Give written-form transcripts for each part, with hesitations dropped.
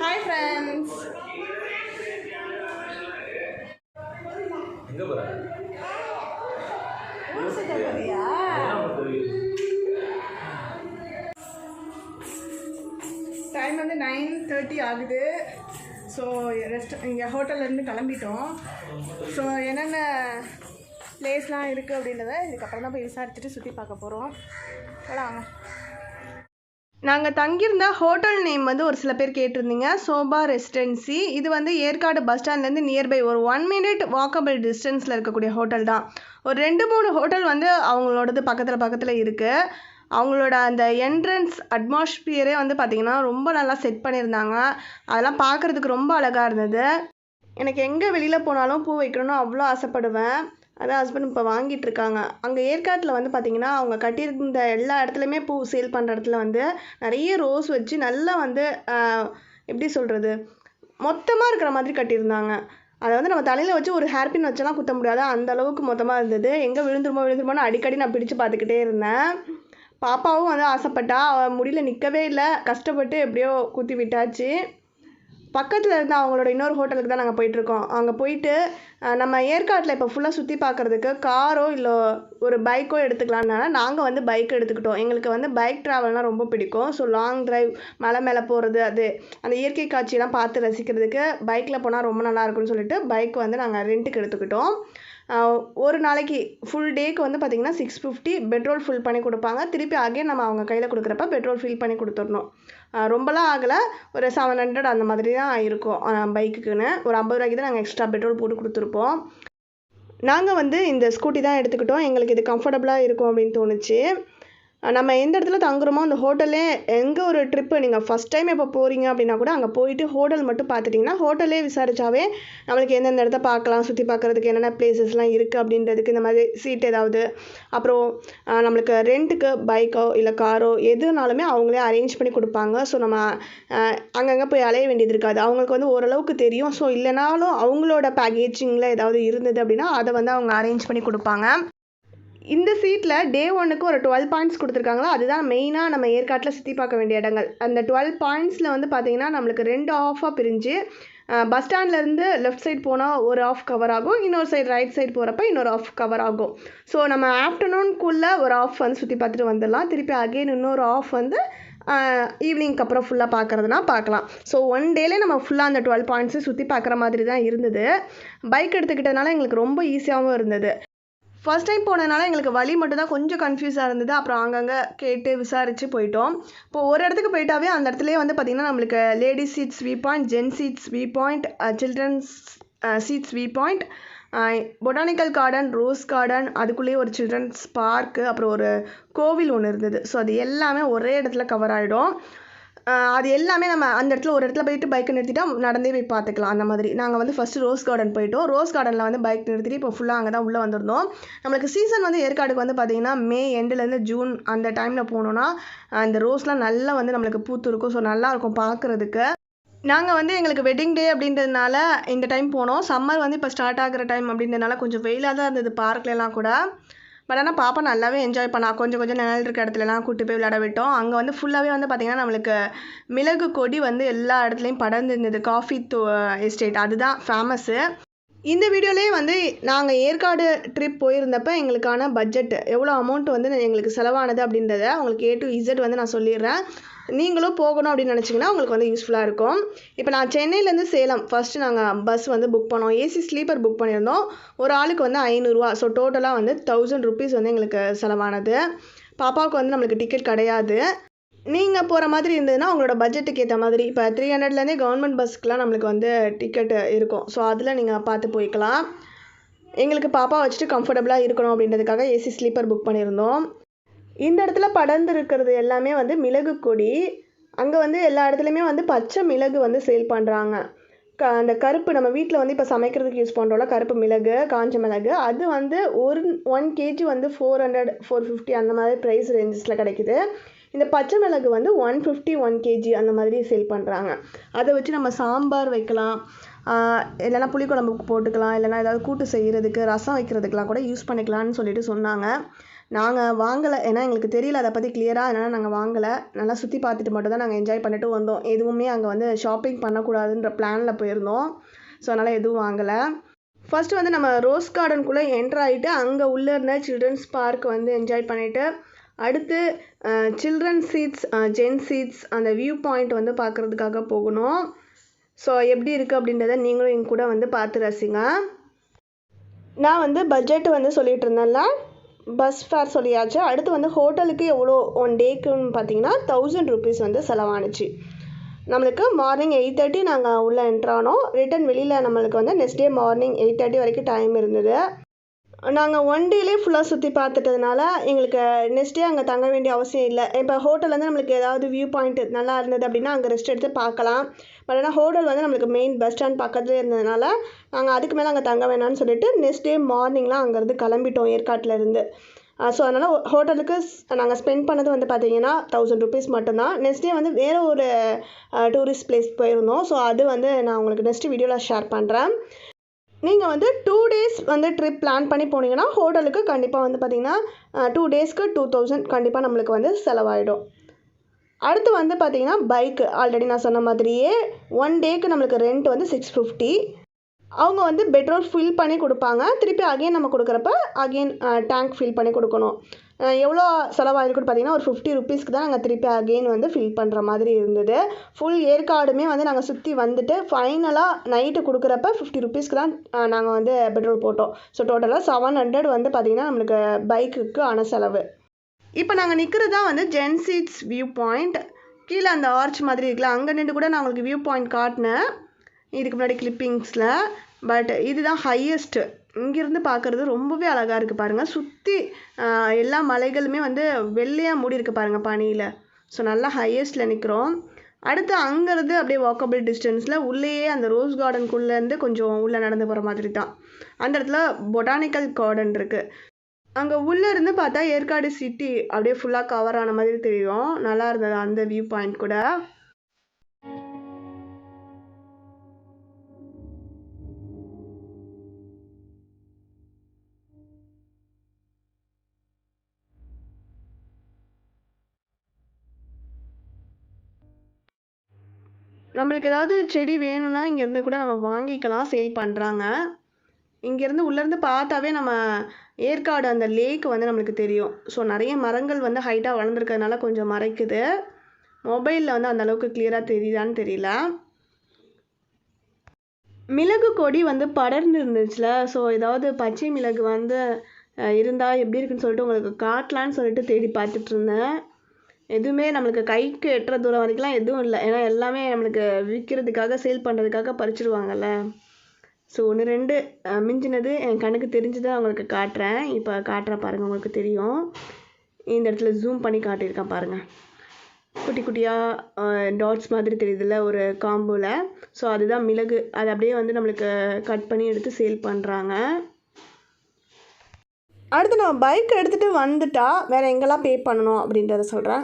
Hi friends. எங்க போற? Time வந்து 9:30 ஆகுது. ஸோ இங்கே ஹோட்டல்லேருந்து கிளம்பிட்டோம். ஸோ என்னென்ன பிளேஸ்லாம் இருக்குது அப்படின்றத இதுக்கப்புறம் தான் போய் விசாரிச்சுட்டு சுற்றி பார்க்க போகிறோம். வாங்க. நாங்கள் தங்கியிருந்த ஹோட்டல் நேம் வந்து ஒரு சில பேர் கேட்டிருந்தீங்க. Sofa residency. இது வந்து ஏற்காடு பஸ் ஸ்டாண்ட்லேருந்து நியர்பை ஒரு 1 minute வாக்கபிள் டிஸ்டன்ஸில் இருக்கக்கூடிய ஹோட்டல் தான். ஒரு 2-3 ஹோட்டல் வந்து அவங்களோடது பக்கத்தில் இருக்குது. அவங்களோட அந்த என்ட்ரன்ஸ் அட்மாஸ்பியரே வந்து பார்த்திங்கன்னா ரொம்ப நல்லா செட் பண்ணியிருந்தாங்க. அதெல்லாம் பார்க்குறதுக்கு ரொம்ப அழகாக இருந்தது. எனக்கு எங்கே வெளியில் போனாலும் பூ வைக்கணும்னு அவ்வளோ ஆசைப்படுவேன். அதான் ஹஸ்பண்ட் இப்போ வாங்கிட்டு இருக்காங்க. அங்கே ஏற்காட்டில் வந்து பார்த்திங்கன்னா அவங்க கட்டியிருந்த எல்லா இடத்துலையுமே பூ சேல் பண்ணுற இடத்துல வந்து நிறைய ரோஸ் வச்சு நல்லா வந்து எப்படி சொல்கிறது, மொத்தமாக இருக்கிற மாதிரி கட்டியிருந்தாங்க. அதை வந்து நம்ம தலையில் வச்சு ஒரு ஹேர்பின் வச்செல்லாம் குத்த முடியாது, அந்த அளவுக்கு மொத்தமாக இருந்தது. எங்கே விழுந்துருமோன்னு அடிக்கடி நான் பிடிச்சு பார்த்துக்கிட்டே இருந்தேன். பாப்பாவும் வந்து ஆசைப்பட்டா. அவள் முடியல, நிற்கவே இல்லை, கஷ்டப்பட்டு எப்படியோ குத்தி விட்டாச்சு. பக்கத்தில் இருந்த அவங்களோட இன்னொரு ஹோட்டலுக்கு தான் நாங்கள் போயிட்டுருக்கோம். அங்கே போயிட்டு நம்ம ஏற்காட்டில் இப்போ ஃபுல்லாக சுற்றி பார்க்குறதுக்கு காரோ இல்லை ஒரு பைக்கோ எடுத்துக்கலாம்னால நாங்கள் வந்து பைக் எடுத்துக்கிட்டோம். எங்களுக்கு வந்து பைக் ட்ராவல்னால் ரொம்ப பிடிக்கும். ஸோ லாங் ட்ரைவ், மலை மேலே போகிறது, அது அந்த இயற்கை காட்சியெல்லாம் பார்த்து ரசிக்கிறதுக்கு பைக்கில் போனால் ரொம்ப நல்லாயிருக்குன்னு சொல்லிட்டு பைக் வந்து நாங்கள் ரெண்ட்டுக்கு எடுத்துக்கிட்டோம். ஒரு நாளைக்கு ஃபுல் டேக்கு வந்து பார்த்திங்கன்னா 650 பெட்ரோல் ஃபில் பண்ணி கொடுப்பாங்க. திருப்பி அகைன் நம்ம அவங்க கையில் கொடுக்குறப்ப பெட்ரோல் ஃபில் பண்ணி கொடுத்துடணும். ரொம்பலாம் ஆகலை, ஒரு 700 அந்த மாதிரி தான் இருக்கும் பைக்குக்குன்னு. ஒரு 50 ரூபாய்க்கு தான் நாங்கள் எக்ஸ்ட்ரா பெட்ரோல் போட்டு கொடுத்துருப்போம். நாங்கள் வந்து இந்த ஸ்கூட்டி தான் எடுத்துக்கிட்டோம். எங்களுக்கு இது கம்ஃபர்டபுளாக இருக்கும் அப்படின்னு தோணுச்சு. நம்ம எந்த இடத்துல தங்குறோமோ அந்த ஹோட்டலே, எங்கே ஒரு ட்ரிப்பு நீங்கள் ஃபஸ்ட் டைம் இப்போ போகிறீங்க அப்படின்னா கூட அங்கே போயிட்டு ஹோட்டல் மட்டும் பார்த்துட்டிங்கன்னா ஹோட்டலே விசாரித்தாவே நம்மளுக்கு எந்தெந்த இடத்த பார்க்கலாம், சுற்றி பார்க்குறதுக்கு என்னென்ன பிளேசஸ்லாம் இருக்குது அப்படின்றதுக்கு இந்த மாதிரி சீட் ஏதாவது, அப்புறம் நம்மளுக்கு ரெண்ட்டுக்கு பைக்கோ இல்லை காரோ எதுனாலுமே அவங்களே அரேஞ்ச் பண்ணி கொடுப்பாங்க. ஸோ நம்ம அங்கங்கே போய் அலைய வேண்டியது இருக்காது. அவங்களுக்கு வந்து ஓரளவுக்கு தெரியும். ஸோ இல்லைனாலும் அவங்களோட பேக்கேஜிங்கில் ஏதாவது இருந்தது அப்படின்னா அதை வந்து அவங்க அரேஞ்ச் பண்ணி கொடுப்பாங்க. இந்த சீட்டில் டே 1க்கு ஒரு 12 பாயிண்ட்ஸ் கொடுத்துருக்காங்களா, அதுதான் மெயினாக நம்ம ஏற்காட்டில் சுற்றி பார்க்க வேண்டிய இடங்கள். அந்த 12 பாயிண்ட்ஸில் வந்து பார்த்திங்கன்னா நம்மளுக்கு 2 ஆஃபாக பிரிஞ்சு பஸ் ஸ்டாண்ட்லேருந்து லெஃப்ட் சைட் போனால் ஒரு ஆஃப் கவர் ஆகும், இன்னொரு சைடு ரைட் சைடு போகிறப்ப இன்னொரு ஆஃப் கவர் ஆகும். ஸோ நம்ம ஆஃப்டர்நூனுக்குள்ளே ஒரு ஆஃப் வந்து சுற்றி பார்த்துட்டு வந்துடலாம். திருப்பி அகெயின் இன்னொரு ஆஃப் வந்து ஈவினிங்க்கு அப்புறம் ஃபுல்லாக பார்க்குறதுனா பார்க்கலாம். ஸோ 1 டேலே நம்ம ஃபுல்லாக அந்த 12 பாயிண்ட்ஸு சுற்றி பார்க்குற மாதிரி தான் இருந்தது. பைக் எடுத்துக்கிட்டதுனால எங்களுக்கு ரொம்ப ஈஸியாகவும் இருந்தது. ஃபர்ஸ்ட் டைம் போனதுனால எங்களுக்கு வழி மட்டும் தான் கொஞ்சம் கன்ஃபியூஸாக இருந்தது. அப்புறம் அங்கங்கே கேட்டு விசாரித்து போயிட்டோம். இப்போது ஒரு இடத்துக்கு போயிட்டாவே அந்த இடத்துலேயே வந்து பார்த்திங்கன்னா நம்மளுக்கு ladies seats view point, gents seats view point, children's seats view point, botanical garden, rose garden, அதுக்குள்ளேயே ஒரு சில்ட்ரன்ஸ் பார்க்கு, அப்புறம் ஒரு கோவில் ஒன்று இருந்தது. ஸோ அது எல்லாமே ஒரே இடத்துல கவர் ஆகிடும். அது எல்லாமே நம்ம அந்த இடத்துல ஒரு இடத்துல போயிட்டு பைக்கை நிறுத்திட்டா நடந்தே போய் பார்த்துக்கலாம். அந்த மாதிரி நாங்கள் வந்து ஃபஸ்ட்டு ரோஸ் கார்டன் போயிட்டோம். ரோஸ் கார்டனில் வந்து பைக் நிறுத்திட்டு இப்போ ஃபுல்லாக அங்கே தான் உள்ளே வந்திருந்தோம். நம்மளுக்கு சீசன் வந்து ஏற்காடுக்கு வந்து பார்த்திங்கன்னா மே எண்டுலேருந்து ஜூன் அந்த டைமில் போனோன்னா அந்த ரோஸ்லாம் நல்லா வந்து நம்மளுக்கு பூத்து இருக்கும். ஸோ நல்லாயிருக்கும் பார்க்குறதுக்கு. நாங்கள் வந்து எங்களுக்கு வெட்டிங் டே அப்படின்றதுனால இந்த டைம் போனோம். சம்மர் வந்து இப்போ ஸ்டார்ட் ஆகிற டைம் அப்படின்றதுனால கொஞ்சம் வெயிலாக தான் இருந்தது பார்க்லாம் கூட. பட் ஆனால் பாப்பா நல்லாவே என்ஜாய் பண்ணா. கொஞ்சம் நிழல் இருக்க இடத்துலலாம் கூப்பிட்டு போய் விளையாட விட்டோம். அங்கே வந்து ஃபுல்லாகவே வந்து பார்த்திங்கன்னா நம்மளுக்கு மிளகு கொடி வந்து எல்லா இடத்துலையும் படர்ந்து இருந்தது. காஃபி எஸ்டேட் அதுதான் ஃபேமஸ்ஸு. இந்த வீடியோலேயே வந்து நாங்கள் ஏற்காடு ட்ரிப் போயிருந்தப்போ எங்களுக்கான பட்ஜெட் எவ்வளோ அமௌண்ட் வந்து எங்களுக்கு செலவானது அப்படின்றத உங்களுக்கு A to Z வந்து நான் சொல்லிடுறேன். நீங்களும் போகணும் அப்படின்னு நினச்சிங்கன்னா உங்களுக்கு வந்து யூஸ்ஃபுல்லாக இருக்கும். இப்போ நான் சென்னையிலேருந்து சேலம் ஃபஸ்ட்டு நாங்கள் பஸ் வந்து புக் பண்ணோம். ஏசி ஸ்லீப்பர் புக் பண்ணியிருந்தோம். ஒரு ஆளுக்கு வந்து 500 ரூபா. ஸோ டோட்டலாக வந்து 1000 ருபீஸ் வந்து எங்களுக்கு செலவானது. பாப்பாவுக்கு வந்து நம்மளுக்கு டிக்கெட் கிடையாது. நீங்கள் போகிற மாதிரி இருந்ததுன்னா உங்களோட பட்ஜெட்டுக்கு ஏற்ற மாதிரி இப்போ 300லேருந்தே கவர்மெண்ட் பஸ்க்குலாம் நம்மளுக்கு வந்து டிக்கெட்டு இருக்கும். ஸோ அதில் நீங்கள் பார்த்து போய்க்கலாம். எங்களுக்கு பாப்பா வச்சுட்டு கம்ஃபர்டபுளாக இருக்கணும் அப்படின்றதுக்காக ஏசி ஸ்லீப்பர் புக் பண்ணியிருந்தோம். இந்த இடத்துல படர்ந்து இருக்கிறது எல்லாமே வந்து மிளகு கொடி. அங்கே வந்து எல்லா இடத்துலையுமே வந்து பச்சை மிளகு வந்து சேல் பண்ணுறாங்க. அந்த கருப்பு நம்ம வீட்டில் வந்து இப்போ சமைக்கிறதுக்கு யூஸ் பண்ணுறோம்ல கருப்பு மிளகு, காஞ்ச மிளகு, அது வந்து 1 kg வந்து 400 450 அந்த மாதிரி ப்ரைஸ் ரேஞ்சஸில் கிடைக்குது. இந்த பச்சை மிளகு வந்து 150 1 kg அந்த மாதிரி சேல் பண்ணுறாங்க. அதை வச்சு நம்ம சாம்பார் வைக்கலாம், இல்லைனா புளிக்குழம்புக்கு போட்டுக்கலாம், இல்லைனா ஏதாவது கூட்டு செய்கிறதுக்கு, ரசம் வைக்கிறதுக்கெலாம் கூட யூஸ் பண்ணிக்கலாம்னு சொல்லிட்டு சொன்னாங்க. நாங்கள் வாங்கலை, ஏன்னா எங்களுக்கு தெரியல அதை பற்றி கிளியராக, அதனால் நாங்கள் வாங்கலை. நல்லா சுற்றி பார்த்துட்டு மட்டும் தான் நாங்கள் என்ஜாய் பண்ணிட்டு வந்தோம். எதுவுமே அங்கே வந்து ஷாப்பிங் பண்ணக்கூடாதுன்ற பிளானில் போயிருந்தோம். ஸோ அதனால் எதுவும் வாங்கலை. ஃபஸ்ட்டு வந்து நம்ம ரோஸ் கார்டனுக்குள்ளே என்ட்ரு ஆகிட்டு அங்கே உள்ளே இருந்த சில்ட்ரன்ஸ் பார்க் வந்து என்ஜாய் பண்ணிவிட்டு அடுத்து சில்ட்ரன் சீட்ஸ், ஜென் சீட்ஸ் அந்த வியூ பாயிண்ட் வந்து பார்க்குறதுக்காக போகணும். ஸோ எப்படி இருக்குது அப்படின்றத நீங்களும் எங்க கூட வந்து பார்த்து ரசிங்க. நான் வந்து பட்ஜெட் வந்து சொல்லிகிட்டு இருந்தேன்ல, பஸ் ஃபேர் சொல்லியாச்சு. அடுத்து வந்து ஹோட்டலுக்கு எவ்வளோ ஒன் டேக்குன்னு பார்த்தீங்கன்னா 1000 rupees வந்து செலவானுச்சு. நம்மளுக்கு மார்னிங் 8:30 நாங்கள் உள்ளே என்ட்ரானோம். ரிட்டன் வெளியில் நம்மளுக்கு வந்து நெக்ஸ்ட் டே மார்னிங் 8:30 வரைக்கும் டைம் இருந்தது. நாங்கள் ஒன் டேலே ஃபுல்லாக சுற்றி பார்த்துட்டதுனால எங்களுக்கு நெக்ஸ்ட் டே அங்கே தங்க வேண்டிய அவசியம் இல்லை. இப்போ ஹோட்டல் வந்து நம்மளுக்கு ஏதாவது வியூ பாயிண்ட் நல்லா இருந்தது அப்படின்னா அங்கே ரெஸ்ட் எடுத்து பார்க்கலாம். பட் ஆனால் ஹோட்டல் வந்து நம்மளுக்கு மெயின் பஸ் ஸ்டாண்ட் பக்கத்துலேயே இருந்ததுனால நாங்கள் அதுக்கு மேலே அங்கே தங்க வேணாம்னு சொல்லிட்டு நெக்ஸ்ட் டே மார்னிங்லாம் அங்கேருந்து கிளம்பிட்டோம் ஏற்காட்டிலேருந்து. ஸோ அதனால் ஹோட்டலுக்கு நாங்கள் ஸ்பெண்ட் பண்ணது வந்து பார்த்திங்கன்னா 1000 rupees மட்டும்தான். நெக்ஸ்ட் டே வந்து வேறு ஒரு டூரிஸ்ட் பிளேஸ் போயிருந்தோம். ஸோ அது வந்து நான் உங்களுக்கு நெக்ஸ்ட் வீடியோவில் ஷேர் பண்ணுறேன். நீங்கள் வந்து 2 days வந்து ட்ரிப் பிளான் பண்ணி போனீங்கன்னா ஹோட்டலுக்கு கண்டிப்பாக வந்து பார்த்திங்கன்னா 2 daysக்கு 2000 கண்டிப்பாக நம்மளுக்கு வந்து செலவாயிடும். அடுத்து வந்து பார்த்திங்கன்னா பைக்கு ஆல்ரெடி நான் சொன்ன மாதிரியே 1 dayக்கு நம்மளுக்கு ரெண்ட் வந்து 650. அவங்க வந்து பெட்ரோல் ஃபில் பண்ணி கொடுப்பாங்க. திருப்பி அகெயின் நம்ம கொடுக்குறப்ப அகெயின் டேங்க் ஃபில் பண்ணி கொடுக்கணும். எவ்வளோ செலவாயிருக்குன்னு பார்த்தீங்கன்னா ஒரு 50 rupeesக்கு தான் நாங்கள் திருப்பி அகெயின் வந்து ஃபில் பண்ணுற மாதிரி இருந்தது. ஃபுல் ஏற்காடுமே வந்து நாங்கள் சுற்றி வந்துட்டு ஃபைனலாக நைட்டு கொடுக்குறப்ப 50 rupeesக்கு தான் நாங்கள் வந்து பெட்ரோல் போட்டோம். ஸோ டோட்டலாக 700 வந்து பார்த்திங்கன்னா நம்மளுக்கு பைக்குக்கு ஆன செலவு. இப்போ நாங்கள் நிற்கிறது தான் வந்து ஜென் சீட்ஸ் வியூ பாயிண்ட். கீழே அந்த ஆர்ச் மாதிரி இருக்குல்ல, அங்கே நின்று கூட நான் உங்களுக்கு வியூ பாயிண்ட் காட்டினேன் இதுக்கு முன்னாடி கிளிப்பிங்ஸில். பட் இதுதான் ஹையஸ்ட்டு. இங்கேருந்து பார்க்குறது ரொம்பவே அழகாக இருக்குது பாருங்கள். சுற்றி எல்லா மலைகளுமே வந்து வெள்ளையாக மூடி இருக்குது பாருங்கள் பனியில். ஸோ நல்லா ஹையஸ்ட்டில் நிற்கிறோம். அடுத்து அங்கேருந்து அப்படியே வாக்கபிள் டிஸ்டன்ஸில் உள்ளேயே அந்த ரோஸ் கார்டனுக்குள்ளேருந்து கொஞ்சம் உள்ளே நடந்து போகிற மாதிரி தான். அந்த இடத்துல பொட்டானிக்கல் கார்டன் இருக்குது. அங்கே உள்ளே இருந்து பார்த்தா ஏற்காடு சிட்டி அப்படியே ஃபுல்லாக கவர் ஆன மாதிரி தெரியும். நல்லா இருந்தது அந்த வியூ பாயிண்ட் கூட. நம்மளுக்கு ஏதாவது செடி வேணும்னா இங்கேருந்து கூட நம்ம வாங்கிக்கலாம், சேல் பண்ணுறாங்க. இங்கேருந்து உள்ளேருந்து பார்த்தாவே நம்ம ஏற்காடு அந்த லேக் வந்து நம்மளுக்கு தெரியும். ஸோ நிறைய மரங்கள் வந்து ஹைட்டாக வளர்ந்துருக்கிறதுனால கொஞ்சம் மறைக்குது. மொபைலில் வந்து அந்தளவுக்கு கிளியராக தெரியுதான்னு தெரியல. மிளகு கொடி வந்து படர்ந்து இருந்துச்சுல, ஸோ ஏதாவது பச்சை மிளகு வந்து இருந்தால் எப்படி இருக்குன்னு சொல்லிட்டு உங்களுக்கு காட்டலான்னு சொல்லிட்டு தேடி பார்த்துட்டு இருந்தேன். எதுவுமே நம்மளுக்கு கைக்கு எட்டுற தூரம் வரைக்கும்லாம் எதுவும் இல்லை. ஏன்னா எல்லாமே நம்மளுக்கு விற்கிறதுக்காக சேல் பண்ணுறதுக்காக பறிச்சிடுவாங்கல்ல. ஸோ 1 2 மிஞ்சினது என் கண்ணுக்கு தெரிஞ்சதை அவங்களுக்கு காட்டுறேன். இப்போ காட்டுறேன் பாருங்கள், உங்களுக்கு தெரியும். இந்த இடத்துல ஜூம் பண்ணி காட்டியிருக்கேன் பாருங்கள். குட்டி குட்டியாக டாட்ஸ் மாதிரி தெரியுதுல்ல ஒரு காம்போவில். ஸோ அதுதான் மிளகு. அது அப்படியே வந்து நம்மளுக்கு கட் பண்ணி எடுத்து சேல் பண்ணுறாங்க. அடுத்து நம்ம பைக் எடுத்துகிட்டு வந்துட்டா வேறு எங்கெல்லாம் பே பண்ணணும் அப்படின்றத சொல்கிறேன்.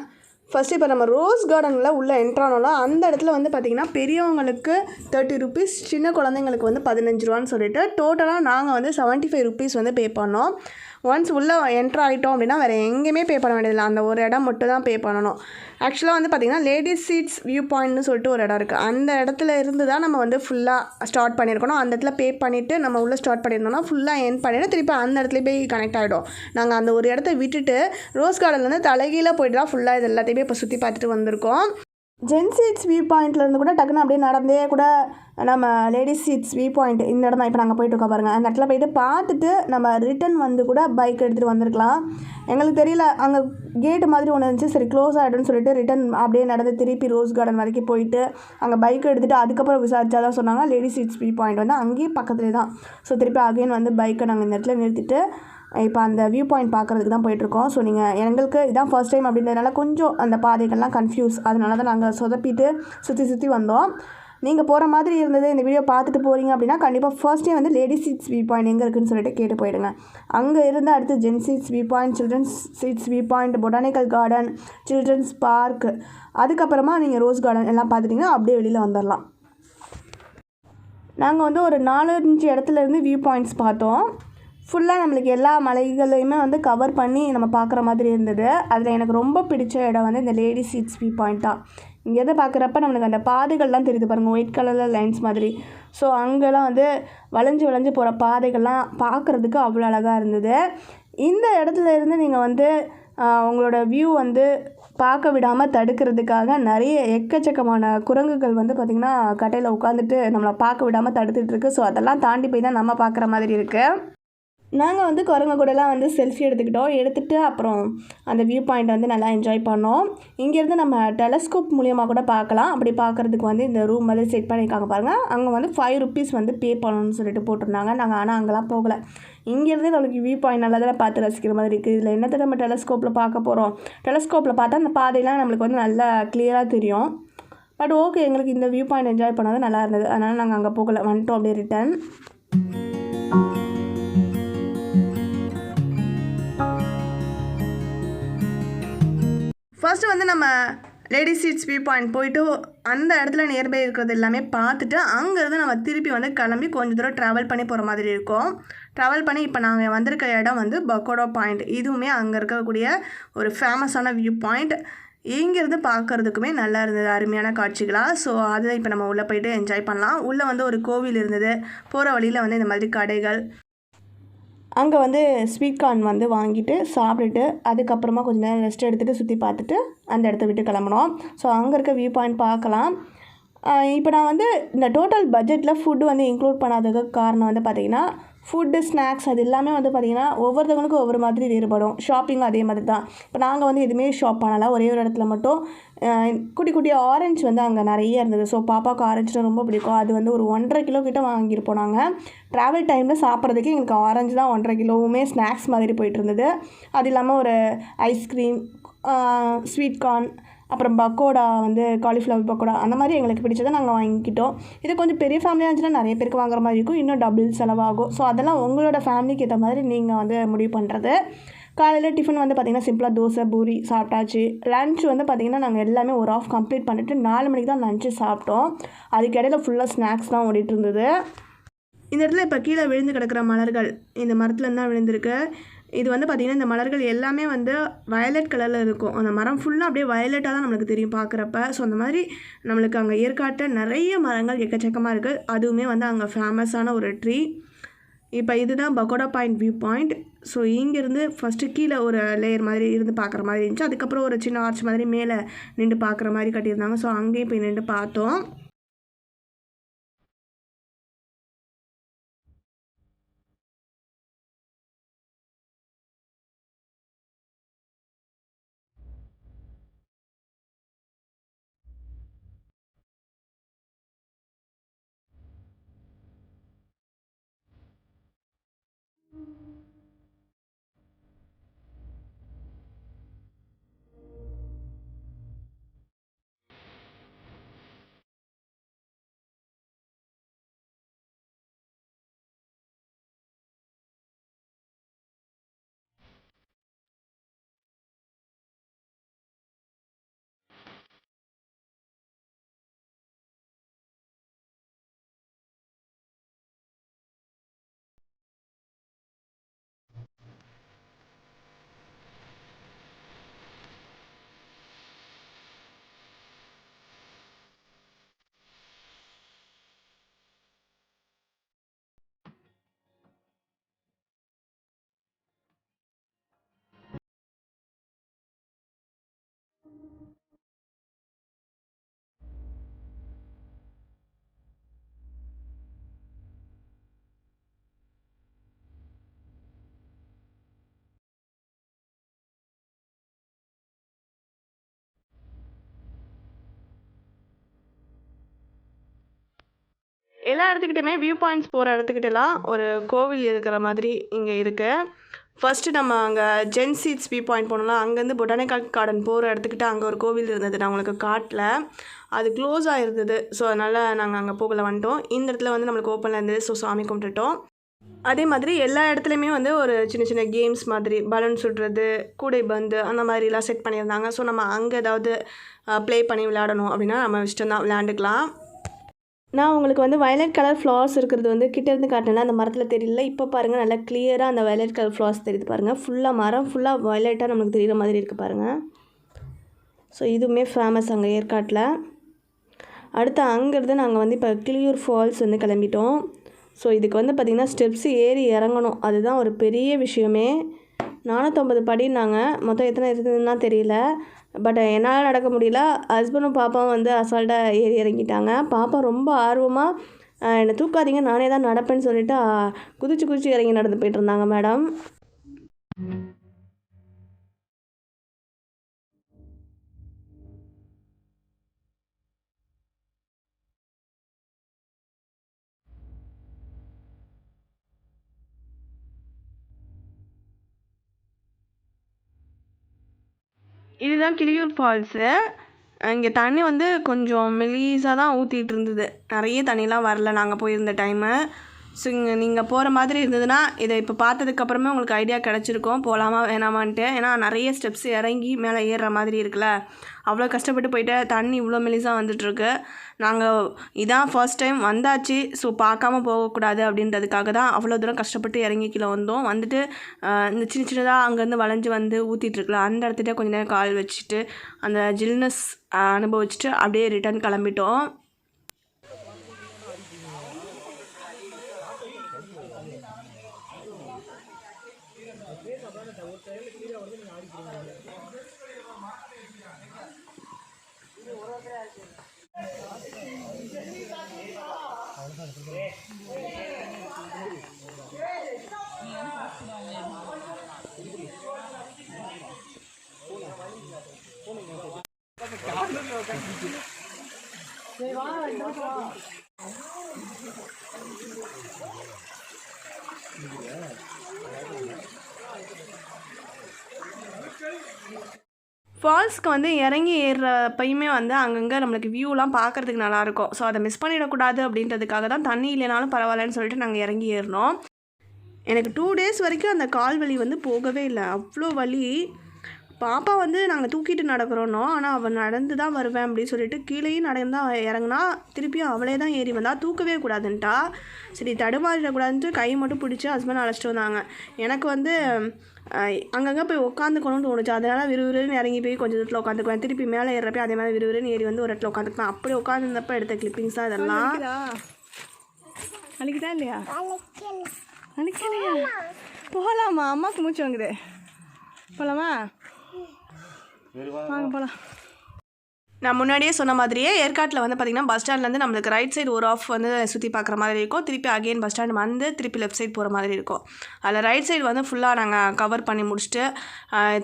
ஃபஸ்ட்டு இப்போ நம்ம ரோஸ் கார்டனில் உள்ளே என்ட்ரானோம்னா அந்த இடத்துல வந்து பார்த்திங்கன்னா பெரியவங்களுக்கு 30 rupees, சின்ன குழந்தைங்களுக்கு வந்து 15 ரூபான்னு சொல்லிட்டு டோட்டலாக நாங்கள் வந்து 75 rupees வந்து பே பண்ணோம். ஒன்ஸ் உள்ளே என்ட்ரு ஆகிட்டோம் அப்படின்னா வேறு எங்கேயுமே பே பண்ண வேண்டியதில்லை. அந்த ஒரு இடம் மட்டும் தான் பே பண்ணணும். ஆக்சுவலாக வந்து பார்த்திங்கன்னா லேடிஸ் சீட்ஸ் வியூ பாயிண்ட்னு சொல்லிட்டு ஒரு இடம் இருக்குது. அந்த இடத்துல இருந்து தான் நம்ம வந்து ஃபுல்லாக ஸ்டார்ட் பண்ணியிருக்கணும். அந்த இடத்துல பே பண்ணிவிட்டு நம்ம உள்ளே ஸ்டார்ட் பண்ணியிருந்தோம்னா ஃபுல்லாக எண்ட் பண்ணிவிட்டு திருப்பி அந்த இடத்துல போய் கனெக்ட் ஆகிடும். நாங்கள் அந்த ஒரு இடத்த விட்டுட்டு ரோஸ் கார்டன்லேருந்து தலைகீழ போய்ட்டு தான் ஃபுல்லாக இது எல்லாத்தையுமே இப்போ சுற்றி பார்த்துட்டு வந்திருக்கோம். ஜென் சீட்ஸ் வியூ பாயிண்ட்லேருந்து கூட டக்குன்னு அப்படியே நடந்தே கூட நம்ம லேடிஸ் சீட்ஸ் வியூ பாயிண்ட் இந்த இடம் தான் இப்போ நாங்கள் போயிட்டுருக்கோம் பாருங்கள். அந்த இடத்துல போய்ட்டு பார்த்துட்டு நம்ம ரிட்டன் வந்து கூட பைக் எடுத்துகிட்டு வந்திருக்கலாம். எங்களுக்கு தெரியல, அங்கே கேட்டு மாதிரி ஒன்று இருந்துச்சு. சரி க்ளோஸ் ஆகிடும்னு சொல்லிட்டு ரிட்டன் அப்படியே நடந்து திருப்பி ரோஸ் கார்டன் வரைக்கும் போயிட்டு அங்கே பைக் எடுத்துகிட்டு அதுக்கப்புறம் விசாரிச்சா தான் சொன்னாங்க லேடிஸ் சீட்ஸ் வியூ பாயிண்ட் வந்து அங்கேயே பக்கத்துலேயே தான். ஸோ திருப்பி அகைன் வந்து பைக்கை நாங்கள் இந்த இடத்துல நிறுத்திட்டு இப்போ அந்த வியூ பாயிண்ட் பார்க்குறதுக்கு தான் போயிட்டுருக்கோம். ஸோ நீங்கள் எங்களுக்கு இதான் ஃபர்ஸ்ட் டைம் அப்படின்றதுனால கொஞ்சம் அந்த பாதைகள்லாம் கன்ஃபியூஸ். அதனால தான் நாங்கள் சொதப்பிட்டு சுற்றி வந்தோம். நீங்கள் போகிற மாதிரி இருந்தது இந்த வீடியோ பார்த்துட்டு போகிறீங்க அப்படின்னா கண்டிப்பாக ஃபர்ஸ்ட் டைம் வந்து லேடிஸ் சீட்ஸ் வியூ பாயிண்ட் எங்கே இருக்குதுன்னு சொல்லிட்டு கேட்டு போயிடுங்க. அங்கே இருந்து அடுத்து gents seats view point, children's seats view point, botanical garden, children's park, அதுக்கப்புறமா நீங்கள் ரோஸ் கார்டன் எல்லாம் பார்த்துட்டிங்கன்னா அப்படியே வெளியில் வந்துடலாம். நாங்கள் வந்து ஒரு 4-5 இடத்துல இருந்து வியூ பாயிண்ட்ஸ் பார்த்தோம். ஃபுல்லாக நம்மளுக்கு எல்லா மலைகளையுமே வந்து கவர் பண்ணி நம்ம பார்க்குற மாதிரி இருந்தது. அதில் எனக்கு ரொம்ப பிடிச்ச இடம் வந்து இந்த லேடி சீட்ஸ் வியூ பாயிண்ட் தான். இங்கேருந்து பார்க்குறப்ப நம்மளுக்கு அந்த பாதைகள்லாம் தெரியுது பாருங்கள், ஒயிட் கலரில் லைன்ஸ் மாதிரி. ஸோ அங்கெல்லாம் வந்து வளைஞ்சு போகிற பாதைகள்லாம் பார்க்குறதுக்கு அவ்வளோ அழகாக இருந்தது. இந்த இடத்துல இருந்து நீங்கள் வந்து உங்களோட வியூ வந்து பார்க்க விடாமல் தடுக்கிறதுக்காக நிறைய எக்கச்சக்கமான குரங்குகள் வந்து பார்த்திங்கன்னா கட்டையில் உட்காந்துட்டு நம்மளை பார்க்க விடாமல் தடுத்துட்ருக்கு. ஸோ அதெல்லாம் தாண்டி போய் தான் நம்ம பார்க்குற மாதிரி இருக்குது. நாங்கள் வந்து குரங்கு கூடலாம் வந்து செல்ஃபி எடுத்துகிட்டு அப்புறம் அந்த வியூ பாயிண்ட் வந்து நல்லா என்ஜாய் பண்ணோம். இங்கேருந்து நம்ம டெலஸ்கோப் மூலியமாக கூட பார்க்கலாம். அப்படி பார்க்குறதுக்கு வந்து இந்த ரூம் மாதிரி செட் பண்ணியிருக்காங்க பாருங்கள். அங்கே வந்து 5 rupees வந்து பே பண்ணணும்னு சொல்லிட்டு போட்டிருந்தாங்க. நாங்கள் ஆனால் அங்கெல்லாம் போகலை. இங்கேருந்து நம்மளுக்கு வியூ பாயிண்ட் நல்லா தான் பார்த்து ரசிக்கிற மாதிரி இருக்குது. இதில் என்னத்தை நம்ம டெலஸ்கோப்பில் பார்க்க போகிறோம். டெலஸ்கோப்பில் பார்த்தா அந்த பாதையெல்லாம் நம்மளுக்கு வந்து நல்லா கிளியராக தெரியும். பட் ஓகே, எங்களுக்கு இந்த வியூ பாயிண்ட் என்ஜாய் பண்ணது நல்லா இருந்தது. அதனால் நாங்கள் அங்கே போகலை, வந்துட்டோம் அப்படியே ரிட்டன். ஃபர்ஸ்ட்டு வந்து நம்ம லேடி சீட்ஸ் வியூ பாயிண்ட் போயிட்டு அந்த இடத்துல நியர்பை இருக்கிறது எல்லாமே பார்த்துட்டு அங்கேருந்து நம்ம திருப்பி வந்து கிளம்பி கொஞ்சம் தூரம் ட்ராவல் பண்ணி போகிற மாதிரி இருக்கும். ட்ராவல் பண்ணி இப்போ நாங்கள் வந்திருக்க இடம் வந்து பக்கோடா பாயிண்ட். இதுவுமே அங்கே இருக்கக்கூடிய ஒரு ஃபேமஸான வியூ பாயிண்ட். இங்கேருந்து பார்க்குறதுக்குமே நல்லா இருந்தது, அருமையான காட்சிகளாக. ஸோ அதை இப்போ நம்ம உள்ளே போயிட்டு என்ஜாய் பண்ணலாம். உள்ளே வந்து ஒரு கோவில் இருந்தது. போகிற வழியில் வந்து இந்த மாதிரி கடைகள், அங்கே வந்து ஸ்வீட் கார்ன் வந்து வாங்கிட்டு சாப்பிட்டுட்டு அதுக்கப்புறமா கொஞ்சம் நேரம் ரெஸ்ட் எடுத்துகிட்டு சுற்றி பார்த்துட்டு அந்த இடத்த விட்டு கிளம்புனோம். ஸோ அங்கே இருக்க வியூ பாயிண்ட் பார்க்கலாம். இப்போ நான் வந்து இந்த டோட்டல் பட்ஜெட்டில் ஃபுட்டு வந்து இன்க்ளூட் பண்ணாததுக்கு காரணம் வந்து பார்த்திங்கன்னா ஃபுட்டு, ஸ்நாக்ஸ் அது எல்லாமே வந்து பார்த்திங்கன்னா ஒவ்வொருத்தவங்களுக்கும் ஒவ்வொரு மாதிரி வேறுபடும். ஷாப்பிங்கும் அதே மாதிரி தான். இப்போ நாங்கள் வந்து எதுவுமே ஷாப் பண்ணலை. ஒரே ஒரு இடத்துல மட்டும் குட்டி ஆரஞ்சு வந்து அங்கே நிறைய இருந்தது. ஸோ பாப்பாவுக்கு ஆரஞ்சுனா ரொம்ப பிடிக்கும். அது வந்து ஒரு 1.5 கிலோ கிட்ட வாங்கியிருப்போம். நாங்கள் ட்ராவல் டைமில் சாப்பிட்றதுக்கு எங்களுக்கு ஆரஞ்சு தான் 1.5 கிலோவுமே ஸ்நாக்ஸ் மாதிரி போயிட்டு இருந்தது. அது இல்லாமல் ஒரு ஐஸ்கிரீம், ஸ்வீட் கார்ன், அப்புறம் பக்கோடா வந்து காலிஃப்ளவர் பக்கோடா, அந்த மாதிரி எங்களுக்கு பிடிச்சதை நாங்கள் வாங்கிக்கிட்டோம். இது கொஞ்சம் பெரிய ஃபேமிலியாக இருந்துச்சுன்னா நிறைய பேருக்கு வாங்குற மாதிரி இருக்கும், இன்னும் டபுள் செலவாகும். ஸோ அதெல்லாம் உங்களோட ஃபேமிலிக்கு ஏற்ற மாதிரி நீங்கள் வந்து முடிவு பண்ணுறது. காலையில் டிஃபன் வந்து பார்த்திங்கன்னா சிம்பிளாக தோசை, பூரி சாப்பிட்டாச்சு. லன்ச் வந்து பார்த்திங்கன்னா நாங்கள் எல்லாமே ஒரு ஆஃப் கம்ப்ளீட் பண்ணிவிட்டு 4 மணிக்கு தான் லஞ்சு சாப்பிட்டோம். அதுக்கு இடையில ஃபுல்லாக ஸ்நாக்ஸ் தான் ஓடிட்டு இருந்தது. இந்த இடத்துல இப்போ கீழே விழுந்து கிடக்கிற மலர்கள் இந்த மரத்துலேருந்து தான் விழுந்திருக்கு. இது வந்து பார்த்திங்கன்னா இந்த மலர்கள் எல்லாமே வந்து வயலட் கலரில் இருக்கும். அந்த மரம் ஃபுல்லாக அப்படியே வயலட்டாக தான் நம்மளுக்கு தெரியும் பார்க்குறப்ப. ஸோ அந்த மாதிரி நம்மளுக்கு அங்கே ஏற்காட்ட நிறைய மரங்கள் எக்கச்சக்கமாக இருக்குது. அதுவுமே வந்து அங்கே ஃபேமஸான ஒரு ட்ரீ. இப்போ இதுதான் pakoda point view point. So இங்கேருந்து ஃபஸ்ட்டு கீழே ஒரு லேயர் மாதிரி இருந்து பார்க்குற மாதிரி இருந்துச்சு. அதுக்கப்புறம் ஒரு சின்ன ஆர்ச் மாதிரி மேலே நின்று பார்க்குற மாதிரி கட்டியிருந்தாங்க. ஸோ அங்கேயும் போய் நின்று பார்த்தோம். எல்லா இடத்துக்கிட்டையுமே வியூ பாயிண்ட்ஸ் போகிற இடத்துக்கிட்டலாம் ஒரு கோவில் இருக்கிற மாதிரி இங்கே இருக்குது. ஃபஸ்ட்டு நம்ம அங்கே ஜென் சீட்ஸ் வியூ பாயிண்ட் போனோம்னா அங்கேருந்து பொட்டானிக்கல் கார்டன் போகிற இடத்துக்கிட்ட அங்கே ஒரு கோவில் இருந்தது. நான் உங்களுக்கு காட்டல, அது க்ளோஸ் ஆகிருந்தது. ஸோ அதனால் நாங்கள் அங்கே போகல, வந்துட்டோம். இந்த இடத்துல வந்து நம்மளுக்கு ஓப்பனில் இருந்தது. ஸோ சாமி கும்பிட்டுட்டோம். அதே மாதிரி எல்லா இடத்துலையுமே வந்து ஒரு சின்ன சின்ன கேம்ஸ் மாதிரி பலூன் சுடுறது, கூடை பந்து அந்த மாதிரிலாம் செட் பண்ணியிருந்தாங்க. ஸோ நம்ம அங்கே ஏதாவது ப்ளே பண்ணி விளையாடணும் அப்படின்னா நம்ம இஷ்டம் தான், விளையாண்டுக்கலாம். நான் உங்களுக்கு வந்து வயலட் கலர் ஃப்ளார்ஸ் இருக்கிறது வந்து கிட்டேருந்து காட்டினேன், அந்த மரத்தில் தெரியல. இப்போ பாருங்கள் நல்லா கிளியராக அந்த வயலட் கலர் ஃப்ளார்ஸ் தெரியுது பாருங்கள். ஃபுல்லாக மரம் ஃபுல்லாக வயலட்டாக நமக்கு தெரிகிற மாதிரி இருக்குது பாருங்கள். ஸோ இதுவுமே ஃபேமஸ் அங்கே ஏற்காட்டில். அடுத்து அங்கேருந்து நாங்கள் வந்து இப்போ கிளியூர் ஃபால்ஸ் வந்து கிளம்பிட்டோம். ஸோ இதுக்கு வந்து பார்த்திங்கன்னா ஸ்டெப்ஸ் ஏறி இறங்கணும், அதுதான் ஒரு பெரிய விஷயமே. 450 படினாங்க, மொத்தம் எத்தனை இருக்குதுன்னா தெரியல. பட் என்னால் நடக்க முடியல. ஹஸ்பண்டும் பாப்பாவும் வந்து அசால்ட்டாக ஏறி இறங்கிட்டாங்க. பாப்பா ரொம்ப ஆர்வமாக என்னை தூக்காதீங்க நானே தான் நடப்பேன்னு சொல்லிவிட்டு குதிச்சு இறங்கி நடந்து போயிட்டு இருந்தாங்க மேடம். இதுதான் கிளியூர் ஃபால்ஸு. இங்கே தண்ணி வந்து கொஞ்சம் மெலிசாக தான் ஊற்றிட்டு இருந்தது, நிறைய தண்ணிலாம் வரல நாங்கள் போயிருந்த டைமு. ஸோ இங்கே நீங்கள் போகிற மாதிரி இருந்ததுன்னா இதை இப்போ பார்த்ததுக்கப்புறமே உங்களுக்கு ஐடியா கிடச்சிருக்கும் போகலாமா வேணாமான்ட்டு. ஏன்னா நிறைய ஸ்டெப்ஸ் இறங்கி மேலே ஏறுற மாதிரி இருக்குல்ல, அவ்வளோ கஷ்டப்பட்டு போயிட்டு தண்ணி இவ்வளோ மெலிசாக வந்துட்டுருக்கு. நாங்கள் இதான் ஃபர்ஸ்ட் டைம் வந்தாச்சு, ஸோ பார்க்காம போகக்கூடாது அப்படின்றதுக்காக தான் அவ்வளோ தூரம் கஷ்டப்பட்டு இறங்கி கீழே வந்தோம். வந்துட்டு இந்த சின்னதாக அங்கேருந்து வளைஞ்சு வந்து ஊற்றிட்டுருக்குல அந்த இடத்துல கொஞ்சம் நேரம் கால் வச்சுட்டு அந்த ஜில்னஸ் அனுபவிச்சுட்டு அப்படியே ரிட்டர்ன் கிளம்பிட்டோம். ஃபால்ஸ்க்கு வந்து இறங்கி ஏறுறப்பயுமே வந்து அங்கங்கே நம்மளுக்கு வியூலாம் பார்க்குறதுக்கு நல்லாயிருக்கும். ஸோ அதை மிஸ் பண்ணிடக்கூடாது அப்படின்றதுக்காக தான் தண்ணி இல்லைனாலும் பரவாயில்லன்னு சொல்லிட்டு நாங்கள் இறங்கி ஏறினோம். எனக்கு 2 டேஸ் வரைக்கும் அந்த கால் வலி வந்து போகவே இல்லை, அவ்வளோ வலி. பாப்பா வந்து நாங்கள் தூக்கிட்டு நடக்கிறோன்னோ, ஆனால் அவள் நடந்து தான் வருவேன் அப்படின்னு சொல்லிட்டு கீழேயும் நடந்து தான் இறங்குனா, திருப்பியும் அவளே தான் ஏறி வந்தா, தூக்கவே கூடாதுன்ட்டா. சரி தடுமாறிடக்கூடாதுன்ட்டு கை மட்டும் பிடிச்சி ஹஸ்பண்ட் அழைச்சிட்டு வந்தாங்க. எனக்கு வந்து அங்கங்கே போய் உட்காந்துக்கணும்னு தோணுச்சு, அதனால் விறுவிறுன்னு இறங்கி போய் கொஞ்சம் தூரத்தில் உட்காந்துக்குவேன். திருப்பி மேலே ஏறப்போ அதே மாதிரி விறுவிறுன்னு ஏறி வந்து ஒரு இடத்துல உட்காந்துக்குவேன். அப்படி உட்காந்துருந்தப்போ எடுத்த கிளிப்பிங்ஸ் தான் இதெல்லாம். அழிக்குதா இல்லையா? அழிக்கலையா? போகலாமா? அம்மாவுக்கு மூச்சு வாங்குது, போகலாமா? வாங்க போகலாம். நான் முன்னாடியே சொன்ன மாதிரியே ஏற்காட்டில் வந்து பார்த்திங்கன்னா பஸ் ஸ்டாண்ட்லேருந்து நம்மளுக்கு ரைட் சைடு ஒரு ஆஃப் வந்து சுற்றி பார்க்குற மாதிரி இருக்கும், திருப்பி அகெயின் பஸ் ஸ்டாண்ட் வந்து திருப்பி லெஃப்ட் சைடு போகிற மாதிரி இருக்கும். அதில் ரைட் சைடு வந்து ஃபுல்லாக நாங்கள் கவர் பண்ணி முடிச்சுட்டு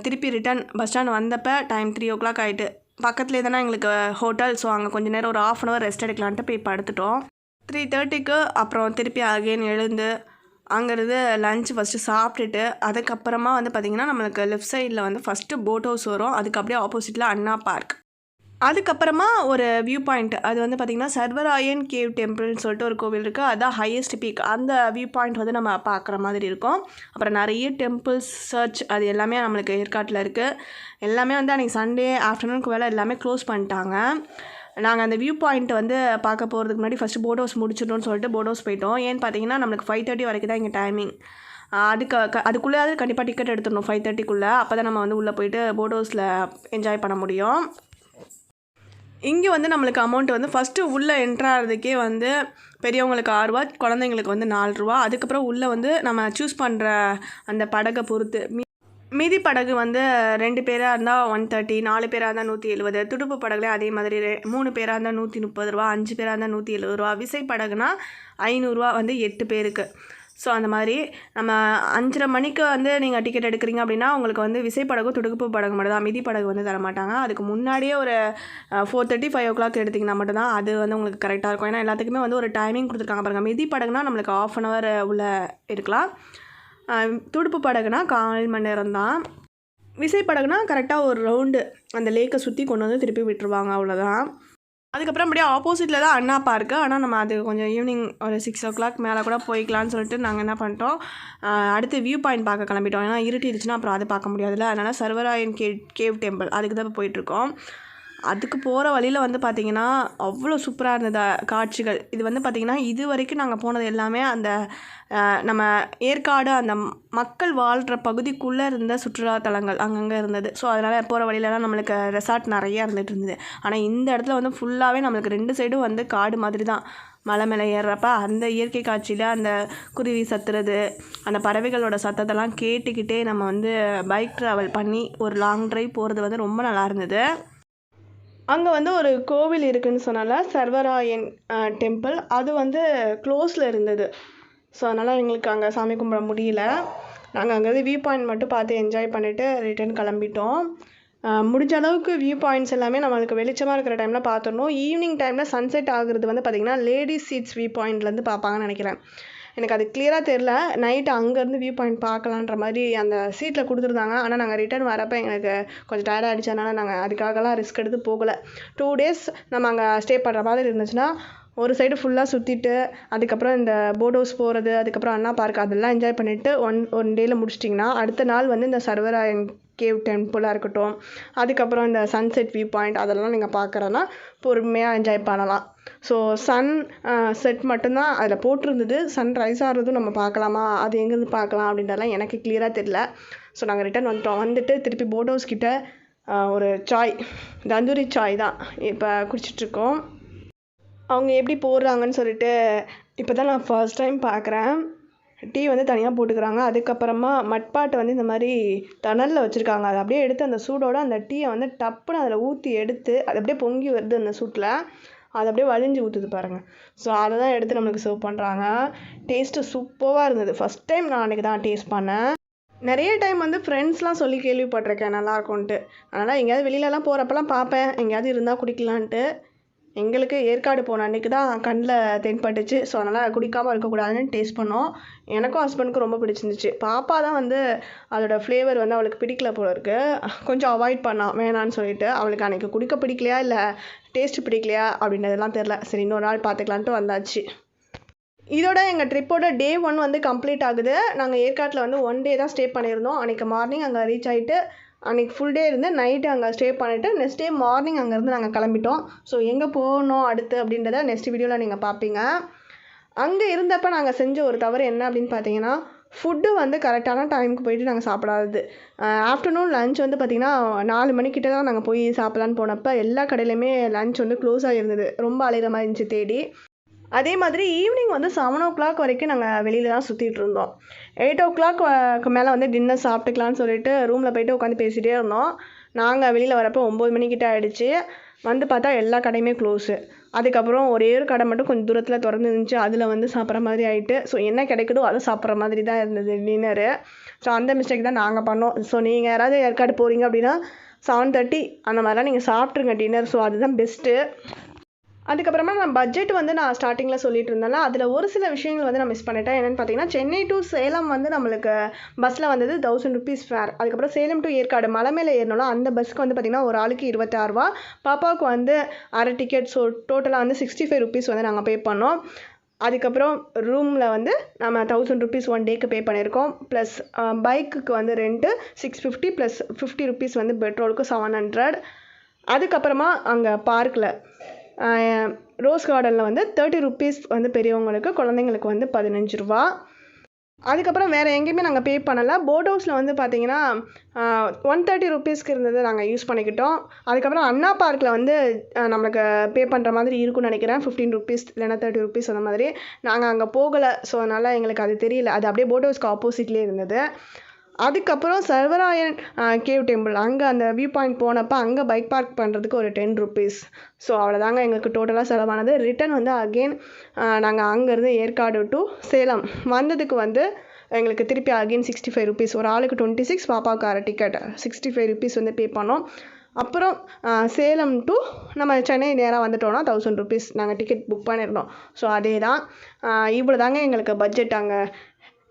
திருப்பி ரிட்டன் பஸ் ஸ்டாண்ட் வந்தப்போ டைம் 3 o'clock ஆகிட்டு. பக்கத்துலேயே தானே எங்களுக்கு ஹோட்டல், ஸோ அங்கே கொஞ்சம் நேரம் ஒரு 1/2 hour ரெஸ்ட் எடுக்கலான்ட்டு போய் படுத்துட்டோம். 3:30க்கு அப்புறம் திருப்பி அகெயின் எழுந்து அங்கேருந்து லஞ்ச் ஃபஸ்ட்டு சாப்பிட்டுட்டு அதுக்கப்புறமா வந்து பார்த்திங்கன்னா நம்மளுக்கு லெஃப்ட் சைடில் வந்து ஃபஸ்ட்டு போட் ஹவுஸ் வரும், அதுக்கு அப்படியே ஆப்போசிட்டில் அண்ணா பார்க். அதுக்கப்புறமா ஒரு வியூ பாயிண்ட், அது வந்து பார்த்திங்கன்னா சர்வராயன் கேவ் டெம்பிள்னு சொல்லிட்டு ஒரு கோவில் இருக்குது, அதுதான் ஹையஸ்ட் பீக். அந்த வியூ பாயிண்ட் வந்து நம்ம பார்க்குற மாதிரி இருக்கும். அப்புறம் நிறைய டெம்பிள்ஸ் சர்ச் அது எல்லாமே நம்மளுக்கு ஏற்காட்டில் இருக்குது. எல்லாமே வந்து அன்றைக்கி சண்டே ஆஃப்டர்நூனுக்கு வேலை எல்லாமே க்ளோஸ் பண்ணிட்டாங்க. நாங்கள் அந்த வியூ பாயிண்ட் வந்து பார்க்க போகிறதுக்கு முன்னாடி ஃபஸ்ட்டு போட் ஹவுஸ் முடிச்சிடணும்னு சொல்லிட்டு போட் ஹவுஸ் போயிட்டோம். ஏன்னு பார்த்தீங்கன்னா நம்மளுக்கு 5:30 வரைக்கும் தான் இங்கே டைமிங். அதுக்குள்ளேயாவது கண்டிப்பாக டிக்கெட் எடுத்துடணும் 5:30க்குள்ளே, அப்போ தான் நம்ம வந்து உள்ளே போயிட்டு போட் ஹவுஸில் என்ஜாய் பண்ண முடியும். இங்கே வந்து நம்மளுக்கு அமௌண்ட் வந்து ஃபஸ்ட்டு உள்ளே என்ட்ராகிறதுக்கே வந்து பெரியவங்களுக்கு 6 ரூபா, குழந்தைங்களுக்கு வந்து 4 ரூபா. அதுக்கப்புறம் உள்ளே வந்து நம்ம சூஸ் பண்ணுற அந்த படகை பொறுத்து மீதி படகு வந்து 2 பேராக இருந்தால் 130, 4 பேராக இருந்தால் 170. துடுப்பு படகுலேயே அதே மாதிரி 3 பேராக இருந்தால் 130 ரூபா, 5 பேராக இருந்தால் 170 ரூபா. விசை படகுனா 500 ரூபா வந்து 8 பேருக்கு. ஸோ அந்த மாதிரி நம்ம 5:30 மணிக்கு வந்து நீங்கள் டிக்கெட் எடுக்கிறீங்க அப்படின்னா உங்களுக்கு வந்து விசைப்படகு துடுப்பு படகு மட்டும் தான், மிதி படகு வந்து தர மாட்டாங்க. அதுக்கு முன்னாடியே ஒரு 4:30, 5 o'clock எடுத்திங்கன்னா மட்டும்தான் அது வந்து உங்களுக்கு கரெக்டாக இருக்கும். ஏன்னா எல்லாத்துக்குமே வந்து ஒரு டைமிங் கொடுத்துருக்காங்க பாருங்கள். மிதி படகுனா நம்மளுக்கு 1/2 hour உள்ளே இருக்கலாம், துடுப்பு படகுனா 1/4 மணி நேரம் தான். விசைப்படகுனா கரெக்டாக ஒரு ரவுண்டு அந்த லேக்கை சுற்றி கொண்டு வந்து திருப்பி விட்டுருவாங்க, அவ்வளோதான். அதுக்கப்புறம் அப்படியே ஆப்போசிட்டில் தான் அண்ணா பார்க்கு. ஆனால் நம்ம அது கொஞ்சம் ஈவினிங் ஒரு 6 o'clock மேலே கூட போய்க்கலான்னு சொல்லிட்டு நாங்கள் என்ன பண்ணிட்டோம், அடுத்து வியூ பாயிண்ட் பார்க்க கிளம்பிட்டோம். ஏன்னா இருட்டிடுச்சுன்னா அப்புறம் அதை பார்க்க முடியாதுல்ல, அதனால் சர்வராயன் கேவ் டெம்பிள் அதுக்கு தான் இப்போ போயிட்டுருக்கோம். அதுக்கு போகிற வழியில் வந்து பார்த்திங்கன்னா அவ்வளோ சூப்பராக இருந்தது காட்சிகள். இது வந்து பார்த்திங்கன்னா இது வரைக்கும் நாங்கள் போனது எல்லாமே அந்த நம்ம ஏற்காடு அந்த மக்கள் வாழ்கிற பகுதிக்குள்ளே இருந்த சுற்றுலாத்தலங்கள் அங்கங்கே இருந்தது. ஸோ அதனால் போகிற வழியிலலாம் நம்மளுக்கு ரெசார்ட் நிறையா இருந்துகிட்டு இருந்தது. ஆனால் இந்த இடத்துல வந்து ஃபுல்லாகவே நம்மளுக்கு 2 சைடும் வந்து காடு மாதிரி தான். மலை மேலே ஏறுறப்ப அந்த இயற்கை காட்சியில் அந்த குருவி சத்துறது, அந்த பறவைகளோட சத்தத்தெல்லாம் கேட்டுக்கிட்டே நம்ம வந்து பைக் ட்ராவல் பண்ணி ஒரு லாங் ட்ரைவ் போகிறது வந்து ரொம்ப நல்லா இருந்தது. அங்கே வந்து ஒரு கோவில் இருக்குதுன்னு சொன்னால சர்வராயன் டெம்பிள், அது வந்து க்ளோஸில் இருந்தது. ஸோ அதனால் எங்களுக்கு அங்கே சாமி கும்பிட முடியல. நாங்கள் அங்கேருந்து வியூ பாயிண்ட் மட்டும் பார்த்து என்ஜாய் பண்ணிவிட்டு ரிட்டர்ன் கிளம்பிட்டோம். முடிஞ்ச அளவுக்கு வியூ பாயிண்ட்ஸ் எல்லாமே நம்மளுக்கு வெளிச்சமாக இருக்கிற டைமில் பார்த்துடணும். ஈவினிங் டைமில் சன்செட் ஆகுறது வந்து பார்த்திங்கன்னா லேடிஸ் சீட்ஸ் வியூ பாயிண்ட்லேருந்து பார்ப்பாங்கன்னு நினைக்கிறேன். எனக்கு அது கிளியராக தெரில. நைட்டு அங்கேருந்து வியூ பாயிண்ட் பார்க்கலான்ற மாதிரி அந்த சீட்டில் கொடுத்துருந்தாங்க. ஆனால் நாங்கள் ரிட்டர்ன் வரப்போ எங்களுக்கு கொஞ்சம் டயர்ட் ஆகிடுச்சதுனால நாங்கள் அதுக்காகலாம் ரிஸ்க் எடுத்து போகலை. 2 days நம்ம அங்கே ஸ்டே பண்ணுற மாதிரி இருந்துச்சுன்னா ஒரு சைடு ஃபுல்லாக சுற்றிட்டு அதுக்கப்புறம் இந்த போட் ஹவுஸ் போகிறது, அதுக்கப்புறம் அண்ணா பார்க் அதெல்லாம் என்ஜாய் பண்ணிவிட்டு ஒன் டேயில் முடிச்சிட்டிங்கன்னா அடுத்த நாள் வந்து இந்த சர்வராயன் கேவ் டெம்பிளாக இருக்கட்டும், அதுக்கப்புறம் இந்த சன்செட் வியூ பாயிண்ட் அதெல்லாம் நீங்கள் பார்க்குறோன்னா பொறுமையாக என்ஜாய் பண்ணலாம். ஸோ சன் செட் மட்டும்தான் அதில் போட்டிருந்தது. சன் ரைஸ் ஆகிறதும் நம்ம பார்க்கலாமா, அது எங்கேருந்து பார்க்கலாம் அப்படின்றதெல்லாம் எனக்கு கிளியராக தெரியல. ஸோ நாங்கள் ரிட்டர்ன் வந்துட்டு திருப்பி போட் ஹவுஸ் கிட்ட ஒரு சாய், தந்தூரி சாய் தான் இப்போ குடிச்சிட்ருக்கோம். அவங்க எப்படி போடுறாங்கன்னு சொல்லிட்டு இப்போ தான் நான் ஃபர்ஸ்ட் டைம் பார்க்குறேன். டீ வந்து தனியாக போட்டுக்கிறாங்க. அதுக்கப்புறமா மட்பாட்டை வந்து இந்த மாதிரி தணலில் வச்சுருக்காங்க. அதை அப்படியே எடுத்து அந்த சூடோடு அந்த டீயை வந்து டப்புன்னு அதில் ஊற்றி எடுத்து அது அப்படியே பொங்கி வருது அந்த சூட்டில், அது அப்படியே வலிஞ்சு ஊற்றுது பாருங்கள். ஸோ அதை தான் எடுத்து நம்மளுக்கு சர்வ் பண்ணுறாங்க. டேஸ்ட்டு சூப்பராக இருந்தது. ஃபஸ்ட் டைம் நான் அன்றைக்கி தான் டேஸ்ட் பண்ணேன். நிறைய டைம் வந்து ஃப்ரெண்ட்ஸ்லாம் சொல்லி கேள்விப்பட்டிருக்கேன் நல்லாயிருக்கும்ன்ட்டு. அதனால் எங்கேயாவது வெளியிலலாம் போகிறப்பெல்லாம் பார்ப்பேன் எங்கேயாவது இருந்தால் குடிக்கலான்ட்டு. எங்களுக்கு ஏற்காடு போன அன்றைக்கி தான் கண்ணில் தென்பட்டுச்சு. ஸோ அதனால் குடிக்காமல் இருக்கக்கூடாதுன்னு டேஸ்ட் பண்ணோம். எனக்கும் ஹஸ்பண்டுக்கும் ரொம்ப பிடிச்சிருந்துச்சு. பாப்பா தான் வந்து அதோடய ஃப்ளேவர் வந்து அவளுக்கு பிடிக்கல போல இருக்குது, கொஞ்சம் அவாய்ட் பண்ணான் வேணான்னு சொல்லிட்டு. அவளுக்கு அன்றைக்கி குடிக்க பிடிக்கலையா இல்லை டேஸ்ட்டு பிடிக்கலையா அப்படின்றதெல்லாம் தெரில. சரி இன்னொரு நாள் பார்த்துக்கலான்ட்டு வந்தாச்சு. இதோட எங்கள் ட்ரிப்போட டே 1 வந்து கம்ப்ளீட் ஆகுது. நாங்கள் ஏற்காட்டில் வந்து 1 day தான் ஸ்டே பண்ணியிருந்தோம். அன்றைக்கி மார்னிங் அங்கே ரீச் ஆகிட்டு அன்றைக்கி ஃபுல் டே இருந்து நைட்டு அங்கே ஸ்டே பண்ணிவிட்டு நெக்ஸ்ட் டே மார்னிங் அங்கேருந்து நாங்கள் கிளம்பிட்டோம். ஸோ எங்கே போகணும் அடுத்து அப்படின்றத நெக்ஸ்ட் வீடியோவில் நீங்கள் பார்ப்பீங்க. அங்கே இருந்தப்போ நாங்கள் செஞ்ச ஒரு தவறு என்ன அப்படின்னு பார்த்தீங்கன்னா, ஃபுட்டு வந்து கரெக்டான டைமுக்கு போயிட்டு நாங்கள் சாப்பிடாதது. ஆஃப்டர்நூன் லஞ்ச் வந்து பார்த்திங்கன்னா 4 மணிக்கிட்ட தான் நாங்கள் போய் சாப்பிட்லான்னு போனப்போ எல்லா கடையிலையுமே லஞ்ச் வந்து க்ளோஸ் ஆகிருந்தது. ரொம்ப அலைகிற மாதிரி இருந்துச்சு தேடி. அதே மாதிரி ஈவினிங் வந்து 7 o'clock வரைக்கும் நாங்கள் வெளியில் தான் சுற்றிட்டு இருந்தோம். 8 o'clock மேலே வந்து டின்னர் சாப்பிட்டுக்கலான்னு சொல்லிட்டு ரூமில் போய்ட்டு உட்காந்து பேசிகிட்டே இருந்தோம். நாங்கள் வெளியில் வரப்போ 9 மணிக்கிட்ட ஆகிடுச்சு. வந்து பார்த்தா எல்லா கடையுமே க்ளோஸு. அதுக்கப்புறம் ஒரே ஒரு கடை மட்டும் கொஞ்சம் தூரத்தில் திறந்து இருந்துச்சு. அதில் வந்து சாப்பிட்ற மாதிரி ஆகிட்டு. ஸோ என்ன கிடைக்குதோ அதை சாப்பிட்ற மாதிரி தான் இருந்தது டின்னரு. ஸோ அந்த மிஸ்டேக் தான் நாங்கள் பண்ணோம். ஸோ நீங்கள் யாராவது ஏற்காடு போகிறீங்க அப்படின்னா 7:30 அந்த மாதிரிலாம் நீங்கள் சாப்பிட்ருங்க டின்னர். ஸோ அதுதான் பெஸ்ட்டு. அதுக்கப்புறமா நான் பட்ஜெட் வந்து நான் ஸ்டார்டிங்கில் சொல்லிட்டு இருந்தேன்ல, அதில் ஒரு சில விஷயங்கள் வந்து நான் மிஸ் பண்ணிட்டேன். என்னென்னு பார்த்தீங்கன்னா, சென்னை டு சேலம் வந்து நம்மளுக்கு பஸ்ஸில் வந்தது 1000 rupees ஃபேர். அதுக்கப்புறம் சேலம் டு ஏற்காடு மலை மேலே ஏறினோம்னா அந்த பஸ்ஸுக்கு வந்து பார்த்திங்கன்னா ஒரு ஆளுக்கு 26 ரூபா, பாப்பாவுக்கு வந்து அரை டிக்கெட். ஸோ டோட்டலாக வந்து 65 rupees வந்து நாங்கள் பே பண்ணோம். அதுக்கப்புறம் ரூமில் வந்து நம்ம 1000 rupees 1 டேக்கு பே பண்ணியிருக்கோம். ப்ளஸ் பைக்குக்கு வந்து ரெண்ட்டு 650 ப்ளஸ் 50 rupees வந்து பெட்ரோலுக்கு 700. அதுக்கப்புறமா அங்கே பார்க்கில் ரோஸ் கார்டனில் வந்து 30 rupees வந்து பெரியவங்களுக்கு, குழந்தைங்களுக்கு வந்து 15 ரூபா. அதுக்கப்புறம் வேறு எங்கேயுமே நாங்கள் பே பண்ணலை. போட் ஹவுஸில் வந்து பார்த்திங்கன்னா 130 rupeesக்கு இருந்தது நாங்கள் யூஸ் பண்ணிக்கிட்டோம். அதுக்கப்புறம் அண்ணா பார்க்கில் வந்து நம்மளுக்கு பே பண்ணுற மாதிரி இருக்குன்னு நினைக்கிறேன், 15 rupees இல்லைன்னா 30 rupees அந்த மாதிரி. நாங்கள் அங்கே போகலை. ஸோ அதனால் எங்களுக்கு அது தெரியல. அது அப்படியே போட் ஹவுஸ்க்கு ஆப்போசிட்லேயே இருந்தது. அதுக்கப்புறம் சர்வராயன் கேவ் டெம்பிள் அங்கே அந்த வியூ பாயிண்ட் போனப்போ அங்கே பைக் பார்க் பண்ணுறதுக்கு ஒரு 10 rupees. ஸோ அவ்வளோதாங்க எங்களுக்கு டோட்டலாக செலவானது. ரிட்டன் வந்து அகெயின் நாங்கள் அங்கேருந்து ஏற்காடு டு சேலம் வந்ததுக்கு வந்து எங்களுக்கு திருப்பி அகெயின் 65 rupees. ஒரு ஆளுக்கு 26, பாப்பாவுக்கு அரை டிக்கெட் 65 rupees வந்து பே பண்ணோம். அப்புறம் சேலம் டு நம்ம சென்னை நேராக வந்துட்டோன்னா 1000 rupees நாங்கள் டிக்கெட் புக் பண்ணியிருந்தோம். ஸோ அதே தான். இவ்வளோ தாங்க எங்களுக்கு பட்ஜெட். அங்கே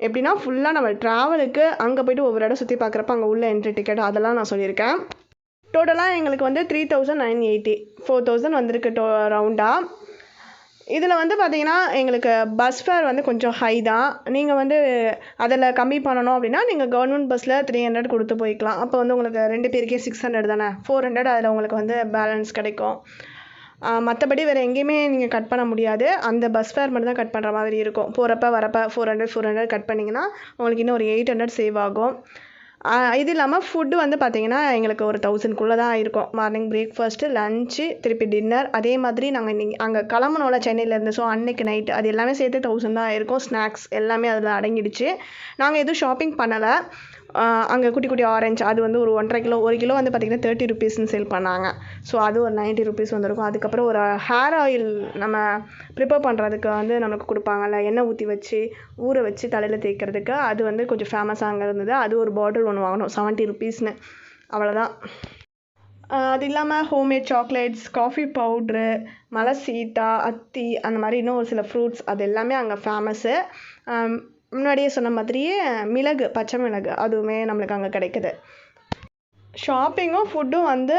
எப்படின்னா ஃபுல்லாக நம்ம ட்ராவலுக்கு அங்கே போய்ட்டு ஒவ்வொரு இடம் சுற்றி பார்க்குறப்ப அங்கே உள்ள என்ட்ரி டிக்கெட் அதெல்லாம் நான் சொல்லியிருக்கேன். டோட்டலாக எங்களுக்கு வந்து 3980, 4000 வந்திருக்கு ரவுண்டாக. இதில் வந்து பார்த்தீங்கன்னா எங்களுக்கு பஸ் ஃபேர் வந்து கொஞ்சம் ஹை தான். நீங்கள் வந்து அதில் கம்மி பண்ணணும் அப்படின்னா நீங்கள் கவர்மெண்ட் பஸ்ஸில் 300 கொடுத்து போய்க்கலாம். அப்போ வந்து உங்களுக்கு 2 பேருக்கே 600 தானே, 400 அதில் உங்களுக்கு வந்து பேலன்ஸ் கிடைக்கும். மற்றபடி வேறு எங்கேயுமே நீங்கள் கட் பண்ண முடியாது. அந்த பஸ் ஃபேர் மட்டும் தான் கட் பண்ணுற மாதிரி இருக்கும். போகிறப்ப வரப்போ 400 கட் பண்ணிங்கன்னா உங்களுக்கு இன்னும் ஒரு 800 சேவ் ஆகும். இது இல்லாமல் ஃபுட்டு வந்து பார்த்திங்கன்னா எங்களுக்கு ஒரு 1000க்குள்ளே தான் இருக்கும். மார்னிங் பிரேக்ஃபாஸ்ட்டு, லஞ்சு, திருப்பி டின்னர். அதே மாதிரி நாங்கள் இன்னைக்கு அங்கே கிளம்புனோம்ல சென்னையிலேருந்து, ஸோ அன்னைக்கு நைட்டு அது எல்லாமே சேர்த்து 1000 தான் இருக்கும். ஸ்நாக்ஸ் எல்லாமே அதில் அடங்கிடுச்சு. நாங்கள் எதுவும் ஷாப்பிங் பண்ணலை. அங்கே குட்டி குட்டி ஆரஞ்சு அது வந்து ஒரு 1.5 கிலோ, 1 கிலோ வந்து பார்த்திங்கன்னா 30 ருபீஸ்ன்னு சேல் பண்ணாங்க. ஸோ அது ஒரு 90 ருபீஸ் வந்துருக்கும். அதுக்கப்புறம் ஒரு ஹேர் ஆயில் நம்ம ப்ரிப்பேர் பண்ணுறதுக்கு வந்து நமக்கு கொடுப்பாங்கல்ல, எண்ணெய் ஊற்றி வச்சு ஊற வச்சு தலையில் தேய்க்கிறதுக்கு, அது வந்து கொஞ்சம் ஃபேமஸாக அங்கே இருந்தது. அது ஒரு பாட்டில் ஒன்று வாங்கினோம் 70 ருபீஸ்னு. அவ்வளோதான். அது இல்லாமல் ஹோம்மேட் சாக்லேட்ஸ், காஃபி பவுட்ரு, மலசீட்டா, அத்தி, அந்த மாதிரி இன்னும் ஒரு சில ஃப்ரூட்ஸ் அது எல்லாமே அங்கே ஃபேமஸ்ஸு. முன்னாடியே சொன்ன மாதிரியே மிளகு, பச்சை மிளகு அதுவுமே நம்மளுக்கு அங்கே கிடைக்குது. ஷாப்பிங்கும் ஃபுட்டும் வந்து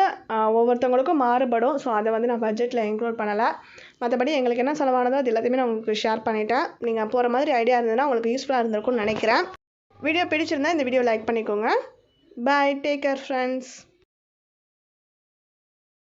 ஒவ்வொருத்தவங்களுக்கும் மாறுபடும். ஸோ அதை வந்து நான் பட்ஜெட்டில் இன்க்ளூட் பண்ணலை. மற்றபடி எங்களுக்கு என்ன செலவானதோ அது எல்லாத்தையுமே நான் உங்களுக்கு ஷேர் பண்ணிட்டேன். நீங்கள் போகிற மாதிரி ஐடியா இருந்ததுன்னா உங்களுக்கு யூஸ்ஃபுல்லாக இருந்திருக்கும்னு நினைக்கிறேன். வீடியோ பிடிச்சிருந்தா இந்த வீடியோ லைக் பண்ணிக்கோங்க. பாய், டேக் கேர் ஃப்ரெண்ட்ஸ்.